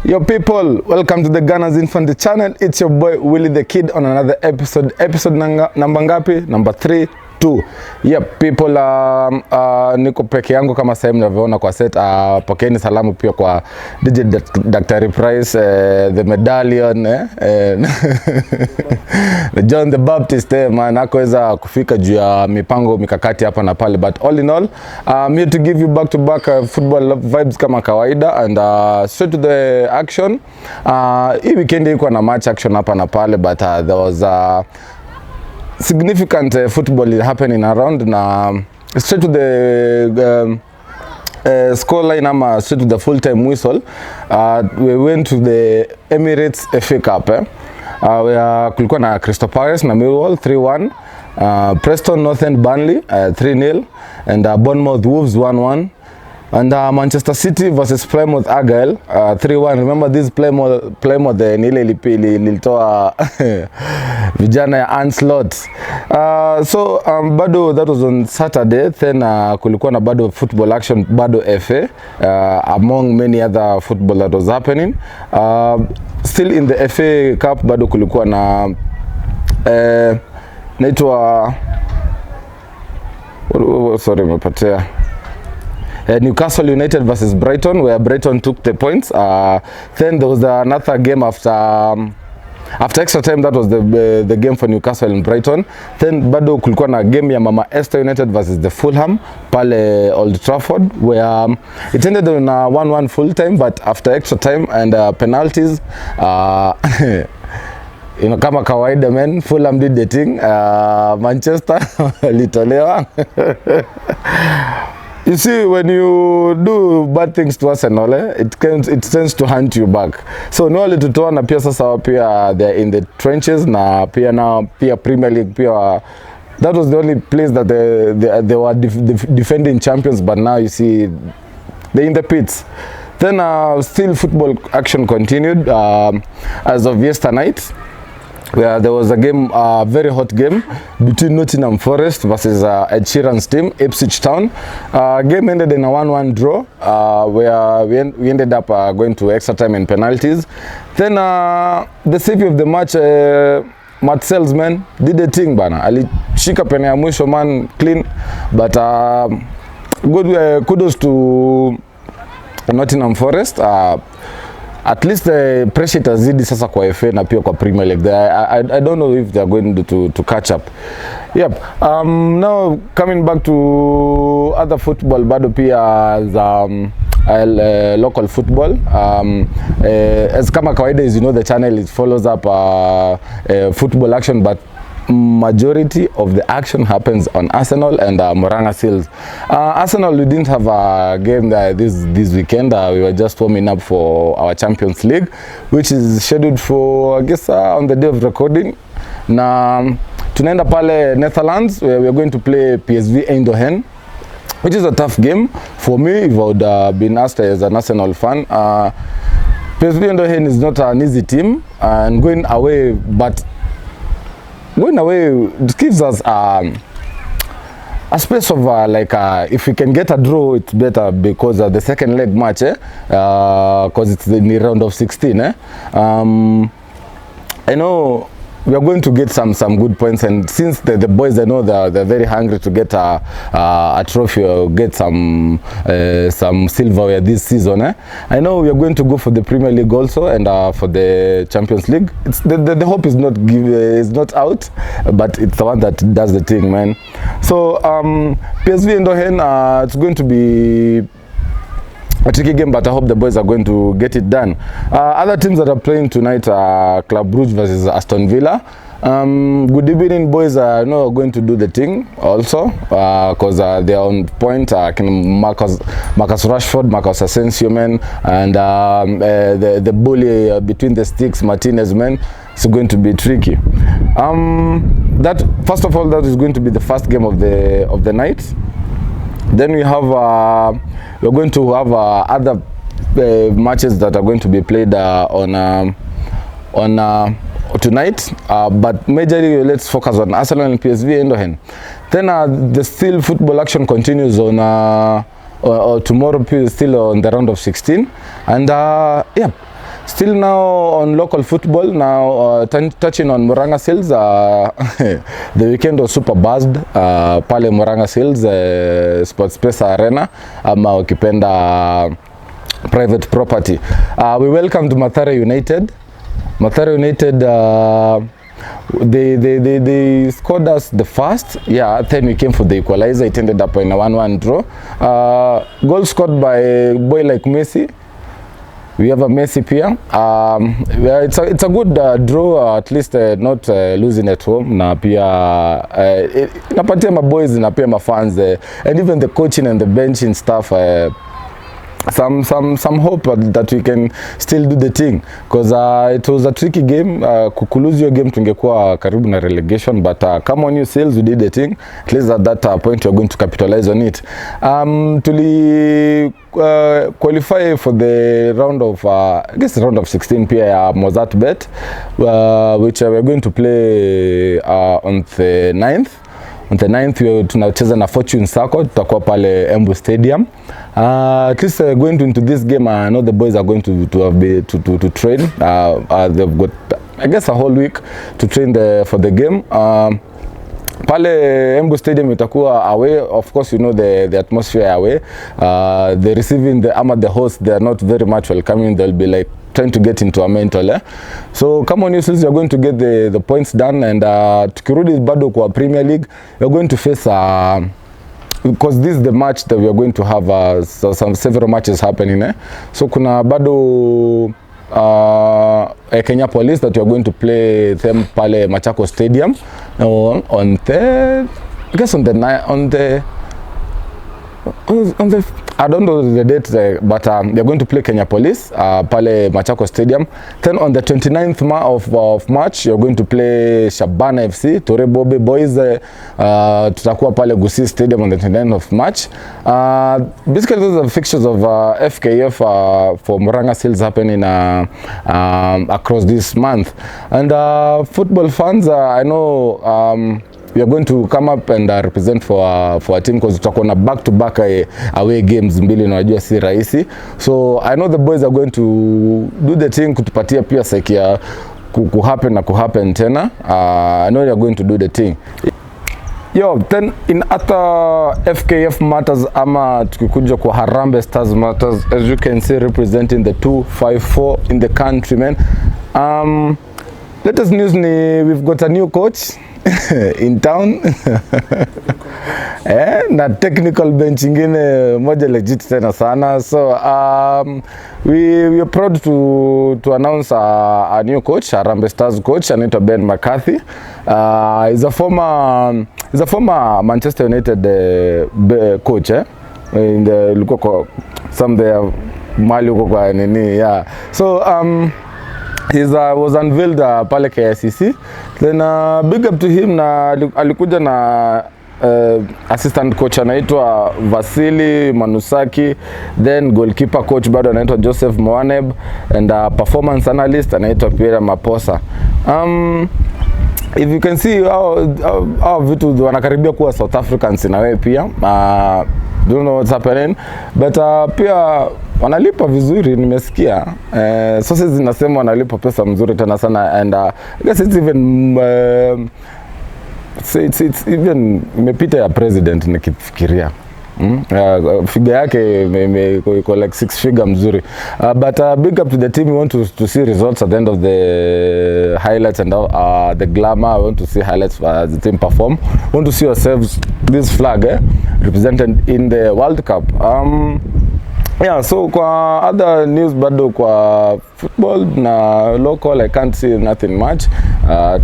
Yo people, welcome to the Ghana's Infantry channel. It's your boy Willie the Kid on another episode. Episode number ngapi? Number 3, 2. Yep, people, niko peke yangu kama sasa mnavyoona kwa set. Pokeeni salamu pia kwa DJ Dr. Price, the medallion, John the Baptist, man, hakuweza kufika juu ya mipango mikakati hapa na pale, but all in all, I'm here to give you back to back football vibes kama kawaida, and straight to the action. Hii weekend ilikuwa na match action hapa na pale, but there was significant football happening around, na straight to the scoreline, ama straight to the full-time whistle. We went to the Emirates FA Cup, kulikuwa na Crystal Palace na Millwall 3-1, Preston North End Burnley 3-0, and Bournemouth Wolves 1-1, and Manchester City versus Plymouth Argyle 3-1. Remember this Plymouth ile ilitoa vijana ya Onslaught. So bado that was on Saturday. Then kulikuwa na bado football action, bado FA, among many other football that was happening. Still in the FA Cup bado kulikuwa na naitwa mepatea Newcastle United versus Brighton, where Brighton took the points. Then there was another game after extra time. That was the game for Newcastle and Brighton. Then bado kulikuwa na game ya Mama Esther United versus the Fulham pale Old Trafford, where it ended on 1-1 full time, but after extra time and penalties, kama kawaida, man, Fulham did the thing. Manchester litolewa. You see, when you do bad things to Arsenal, it tends to hunt you back. So no only tutoa na pia sasa pia they're in the trenches, na pia now pia Premier League pia, that was the only place that they were defending champions, but now you see they're in the pits. Then still football action continued as of yesterday night, where there was a game, very hot game between Nottingham Forest versus Ed Sheeran's team, Ipswich Town. Game ended in a 1-1 draw, where we ended up going to extra time and penalties. Then the savior of the match, Matt Salesman, did the thing bana. Alishika pene ya mwisho, man, clean. But good kudos to Nottingham Forest. At least the pressure itazidi sasa kwa FA na pia kwa Premier League. I don't know if they are going to catch up. Yep. Now coming back to other football, bado pia the local football. As kama kawaida, as you know, the channel follows up football action, but majority of the action happens on Arsenal and Moranga Seals. Arsenal, we didn't have a game this weekend. We were just warming up for our Champions League, which is scheduled for, I guess, on the day of recording. Na tunaenda pale Netherlands, where we are going to play PSV Eindhoven, which is a tough game for me if I would been asked as an Arsenal fan. PSV Eindhoven is not an easy team, and going away, it gives us a space of if we can get a draw, it's better, because the second leg match, because it's in the round of 16. I know we are going to get some good points, and since the boys, I know they're very hungry to get a trophy or get some silverware this season. I know we are going to go for the Premier League also, and for the Champions League. It's the hope is not out, but it's the one that does the thing, man. So PSV Eindhoven, it's going to be a tricky game, but I hope the boys are going to get it done. Other teams that are playing tonight are Club Brugge versus Aston Villa. Good evening, boys. I know are going to do the thing also, because they are on point. Marcus Rashford, Marcus Asensio, man, and the bully between the sticks, Martinez, man. It's going to be tricky. That first of all, that is going to be the first game of the night. Then we have we're going to have other matches that are going to be played on tonight, but majorly let's focus on Arsenal and PSV Eindhoven. Then the still football action continues on tomorrow, still on the round of 16, and yeah, Still now on local football, now touching on Murang'a Seals. The weekend was super buzzed pale Murang'a Seals, Sportpesa Arena ama ukipenda private property. We welcomed MathareUnited. MathareUnited, they scored us the first, then we came for the equalizer. It ended up in a 1-1 draw. Goal scored by a boy like Messi. We have a Messi pia. It's a good draw, at least not losing at home. Na pia napatia ma boys na pia ma fans, and even the coaching and the benching staff, some hope that we can still do the thing, because it was a tricky game. Kukuluzi your game tungekuwa karibu na relegation, but come on you Seals, we did the thing. At least at that point we are going to capitalize on it. Tuli qualify for the round of I guess round of 16 pia Mozart bet, which we are going to play on the 9th. On the 9th tunacheza na Fortune Sacco, tutakuwa pale Embu Stadium. At least going into this game, I know the boys are going to train. They've got, I guess, a whole week to train for the game. Pale Embu Stadium itakuwa away. Of course, you know the atmosphere away. The receiving, the host, they are not very much welcoming. They'll be like trying to get into a mental. So come on you Seals, you're going to get the points done, and tukirudi bado kwa Premier League, you're going to face because this is the match that we are going to have several matches happening. So kuna bado Kenya Police that you are going to play them pale Machako Stadium on the, I guess on the I don't know the date, but they're going to play Kenya Police pale Machako Stadium. Then on the 29th of March, you're going to play Shabana FC, Tore Bobe Boys. Tutakuwa pale Gusii Stadium on the 29th of March. Basically, those are the fixtures of FKF for Murang'a Seals happening across this month. And football fans, I know we are going to come up and represent for a team, because tutakuwa na back-to-back away games mbili, unajua si rahisi. So I know the boys are going to do the thing, kutupatia pia seki ya kuhappen tena. I know they are going to do the thing. Yo, then in other FKF matters, ama tukikuja kwa Harambee Stars matters, as you can see, representing the 254 in the country, man. Latest news ni we've got a new coach in town. Na technical bench ingine moja legit tena sana. So we are proud to announce a new coach, a Harambee Stars coach, anaitwa Ben McCarthy. He's a former Manchester United coach, in the luko some there mali uko kwa nini, so he was unveiled pale KICC. Then big up to him, na alikuja na assistant coach anaitwa Vasili Manusaki, then goalkeeper coach bado anaitwa Joseph Moaneb, and performance analyst anaitwa Pierre Maposa. If you can see how vitu wanakaribia kuwa South Africans na wewe pia. Don't know what's happening, but pia wanalipa vizuri, nimesikia. Sources zinasema wanalipa pesa mzuri tena sana, and I guess it's even it's even imepita ya president nikifikiria. Figure yake iko like 6 figure mzuri. But big up to the team. We want to see results at the end of the highlights and the glamour. We want to see highlights as the team perform. We want to see ourselves, this flag represented in the World Cup. So kwa other news bado kwa football na local, I can't see nothing much.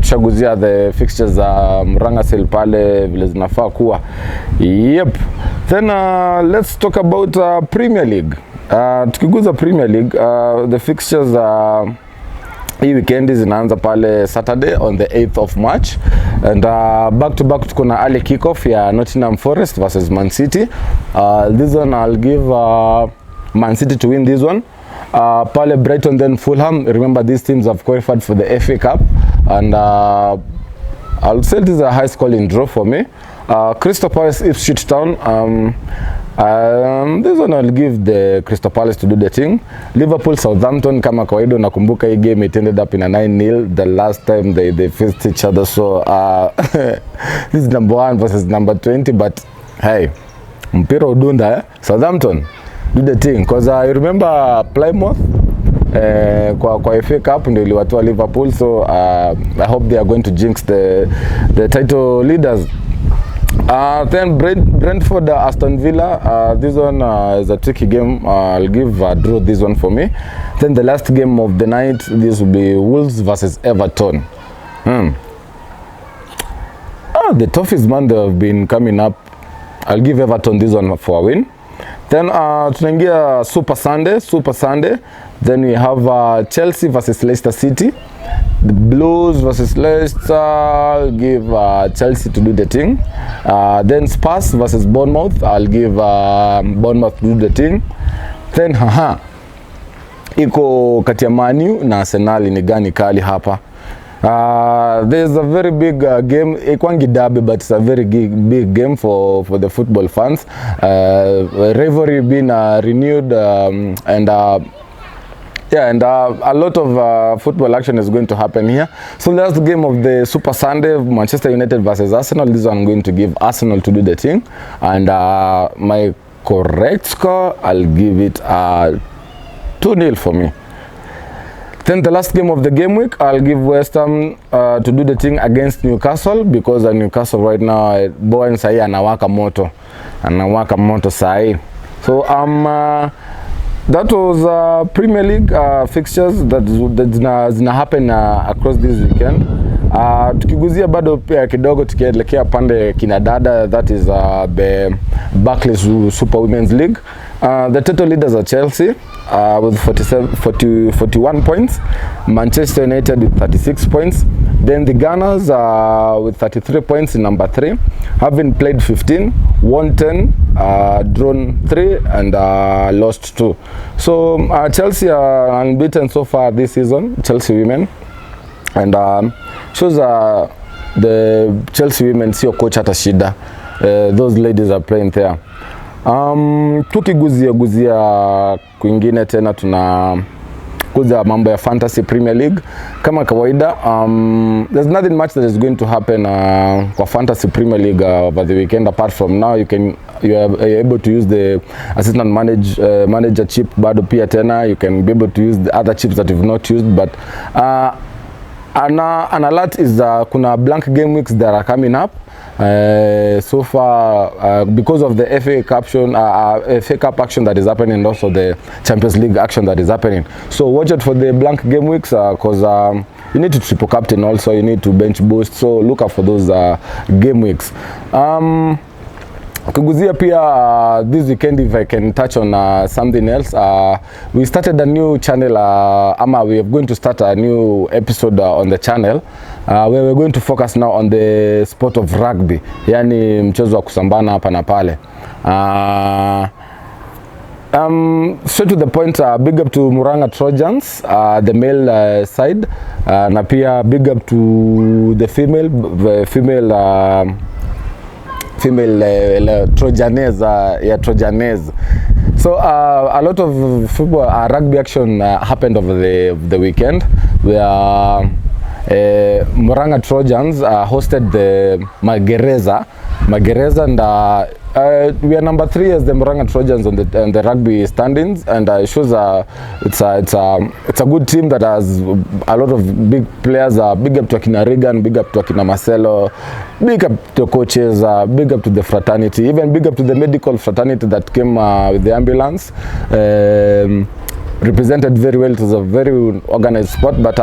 Tushaguzia the fixtures za Murang'a Seals pale vile zinafaa kuwa. Yep. Then let's talk about Premier League. Tukiguza Premier League, the fixtures hii weekend zinaanza pale Saturday on the 8th of March, and back to back tuko na early kickoff ya Nottingham Forest versus Man City. This one I'll give Man City to win this one. Pale Brighton then Fulham. Remember, these teams have qualified for the FA Cup, and I'll say this is a high scoring draw for me. Crystal Palace Ipswich Town. This one I'll give the Crystal Palace to do the thing. Liverpool Southampton, kama kawaida nakumbuka hii game it ended up in a 9-0 the last time they faced each other, so this is number 1 versus number 20, but hey, mpira udunda Southampton do the thing, because I remember Plymouth kwa FA Cup ndio iliwatoa Liverpool, so I hope they are going to jinx the title leaders. Then Brentford Aston Villa, this one is a tricky game. I'll give a draw this one for me. Then the last game of the night, this will be Wolves versus Everton. The toughest man that have been coming up. I'll give Everton this one for a win. Then tunaingia Super Sunday. Then we have Chelsea versus Leicester City. The Blues versus Leicester, I'll give Chelsea to do the thing. Then Spurs versus Bournemouth, I'll give Bournemouth to do the thing. Then iko kati ya Man U na Arsenal, ni gani kali hapa? There's a very big game, ikwangi derby, but it's a very big game for the football fans. Rivalry being renewed, and a lot of football action is going to happen here. So that's the game of the Super Sunday, Manchester United versus Arsenal. This one I'm going to give Arsenal to do the thing. And my correct score, I'll give it 2-0 for me. Then the last game of the game week, I'll give West Ham to do the thing against Newcastle, because Newcastle right now, Bowen sahi anawaka moto sahi. So that was Premier League fixtures that zina happen across this weekend. Tukiguzia bado pia kidogo tukielekea pande kinadada, that is the Barclays Super Women's League. The title leaders are Chelsea with 41 points, Manchester United with 36 points. Then the Gunners with 33 points in number 3, having played 15, won 10, drawn 3, and lost 2. So Chelsea are unbeaten so far this season, Chelsea women, and shows the Chelsea women sio coach hata shida. Those ladies are playing there. Tukiguzia kwingine tena tunakuza mambo ya Fantasy Premier League kama kawaida. There's nothing much that is going to happen kwa Fantasy Premier League over the weekend, apart from now you are able to use the assistant manager chip bado pia tena. You can be able to use the other chips that you've not used, but an alert is kuna blank game weeks that are coming up. So far, because of the FA Cup action that is happening, and also the Champions League action that is happening. So watch out for the blank game weeks, because you need to triple captain, also you need to bench boost. So look out for those game weeks. Kuguzia pia this weekend, if I can touch on something else, we started a new channel, we are going to start a new episode on the channel where we're going to focus now on the sport of rugby, yani mchezo wa kusambana hapa na pale. Straight to the point, big up to Muranga Trojans, the male side, na pia big up to the female Trojanese. So a lot of football rugby action happened over the weekend, where Muranga Trojans hosted the Magereza, and we are number 3 as the Muranga Trojans on the rugby standings, and it shows it's a good team that has a lot of big players. Big up to Akina Regan, big up to Akina Marcelo, big up to coaches, big up to the fraternity, even big up to the medical fraternity that came with the ambulance. Represented very well. It was a very organized sport, but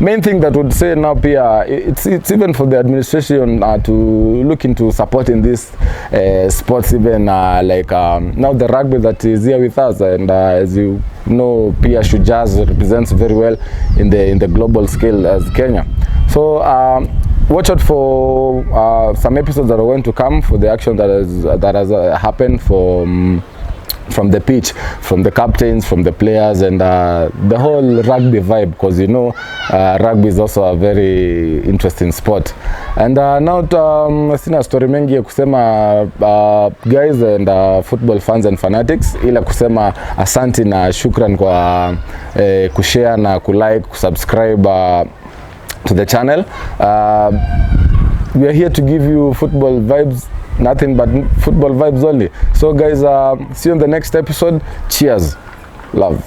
main thing that would say now pia, it's even for the administration to look into supporting this sports, even like now the rugby that is here with us, and as you know, pia Shujaz represents very well in the global scale as Kenya. So watch out for some episodes that are going to come for the action that has happened for from the pitch, from the captains, from the players, and the whole rugby vibe, because you know rugby is also a very interesting sport. And now sina story mengi ya kusema guys and football fans and fanatics, ila kusema asanti na shukran kwa kushare na kulike, kusubscribe to the channel. We are here to give you football vibes, nothing but football vibes only. So guys, see you in the next episode. Cheers, love.